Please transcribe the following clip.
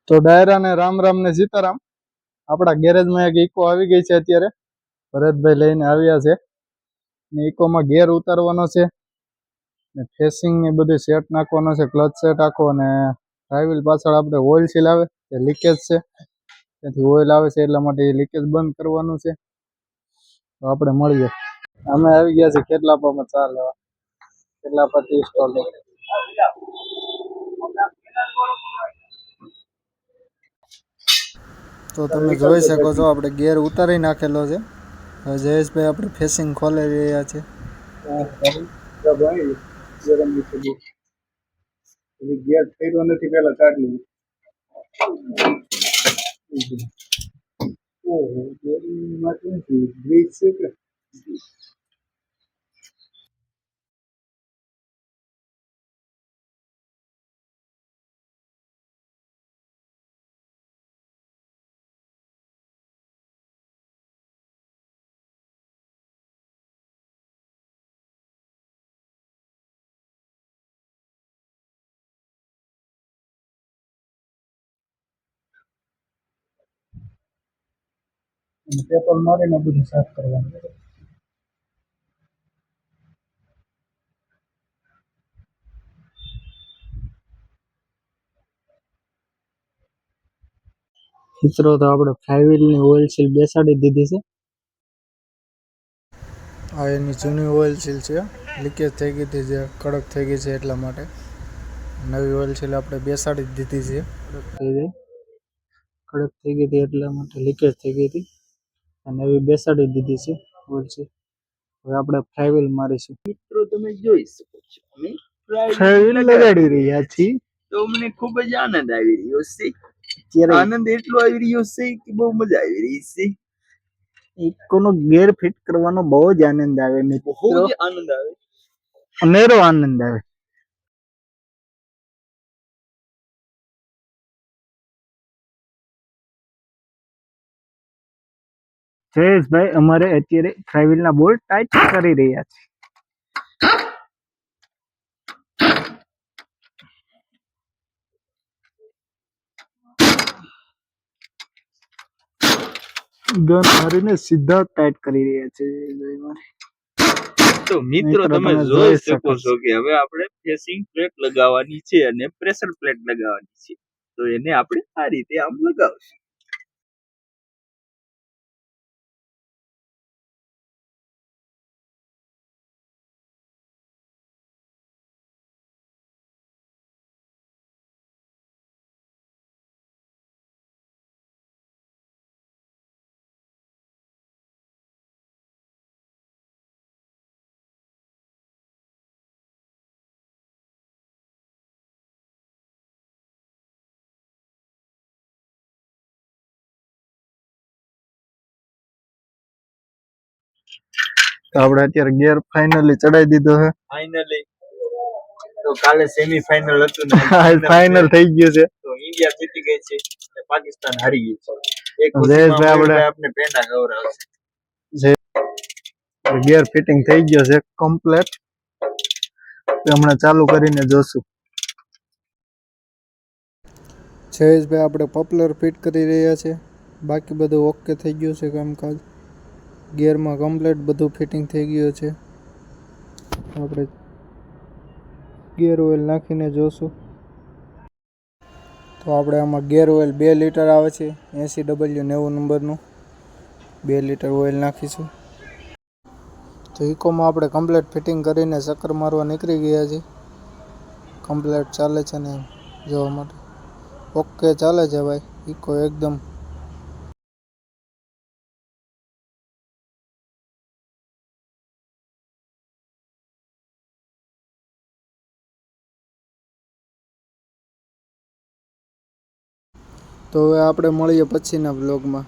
તો ડાયરા ને રામ રામ ને સીતારામ. આપણા ગેરેજમાં એક ઇકો આવી ગઈ છે અત્યારે. ભરતભાઈ લઈને આવ્યા છે ને ઇકોમાં ગેર ઉતારવાનો છે ને ફેસિંગ ને બધું સેટ નાખવાનો છે, ક્લચ સેટ આખો. અને ફ્લાયવ્હીલ પાછળ આપણે ઓઇલ સીલ આવે એ લીકેજ છે, ત્યાંથી ઓઇલ આવે છે એટલા માટે એ લીકેજ બંધ કરવાનું છે. તો આપણે મળીએ. અમે આવી ગયા છે ખેતલાપામાં ચા લેવા. ખેતલાપા ટી સ્ટોલ. તો તમે જોઈ શકો છો આપણે ગેર ઉતારી નાખેલો છે. હવે જયેશભાઈ આપણે ફેસિંગ ખોલી રહ્યા છે. ગેર થયેલો નથી, પેલા કાઢી લીધું. ઓહો, ગેરમાંથી નથી બ્રિજ છે કે પેપર મારીને બધું સાફ કરવાનું. મિત્રો તો આપણે ફ્લાયવ્હીલ ની ઓઇલ સીલ બેસાડી દીધી છે. આ એની જૂની ઓઇલ સીલ છે, લીકેજ થઈ ગઈ હતી, જે કડક થઈ ગઈ છે એટલા માટે નવી ઓઇલ સીલ આપણે બેસાડી દીધી છે. કડક થઈ ગઈ હતી એટલા માટે લીકેજ થઈ ગઈ હતી અને નવી બેસાડી દીધી છે ઓઇલ સીલ. હવે આપણે ફ્લાયવ્હીલ મારીશું. મિત્રો તમે જોઈ શકો છો અમે ફ્લાયવ્હીલ લગાડી રહ્યા છીએ. તો મને ખૂબ જ આનંદ આવી રહ્યો છે. આનંદ એટલો આવી રહ્યો છે કે બહુ મજા આવી રહી છે. ઇકોનો ગેર ફિટ કરવાનો બહુ જ આનંદ આવે મિત્રો, બહુ જ આનંદ આવે, અનેરો આનંદ આવે. જયેશભાઈ અમારે અત્યારે ફ્લાયવ્હીલ ના બોલ્ટ ટાઈટ કરી રહ્યા છે. ગન મારીને સીધા ટાઈટ કરી રહ્યા છે. તો મિત્રો તમે જોઈ શકો છો કે હવે આપણે ફેસિંગ પ્લેટ લગાવવાની છે અને પ્રેશર પ્લેટ લગાવવાની છે. તો એને આપણે આ રીતે આમ લગાવશું. તો આપણે અત્યારે ગેર ફાઇનલી ચડાવી દીધો છે. ફાઇનલી તો કાલે સેમી ફાઇનલ હતું ને ફાઇનલ થઈ ગયું છે. તો ઇન્ડિયા જીતી ગઈ છે અને પાકિસ્તાન હારી ગયું છે. એક જયેશભાઈ આપણે પેંડા ખવડાવશે. ગેર ફિટિંગ થઈ ગયો છે કમ્પ્લીટ. હમણાં ચાલુ કરીને જોશું. જયેશભાઈ આપણે પોપ્યુલર ફિટ કરી રહ્યા છે. બાકી બધું ઓકે થઈ ગયું છે કામકાજ. ગેરમાં કમ્પ્લીટ બધું ફિટિંગ થઈ ગયું છે. આપણે ગેર ઓઇલ નાખીને જોશું. તો આપણે આમાં ગેર ઓઇલ 2 લીટર આવે છે, 80W90 નંબરનું 2 લીટર ઓઇલ નાખીશું. તો ઇકોમાં આપણે કમ્પ્લીટ ફિટિંગ કરીને ચક્કર મારવા નીકળી ગયા છીએ. કમ્પ્લીટ ચાલે છે ને જોવા માટે ઓકે ચાલે છે ભાઈ ઇકો એકદમ. તો હવે આપણે મળીએ પછીના વ્લોગમાં.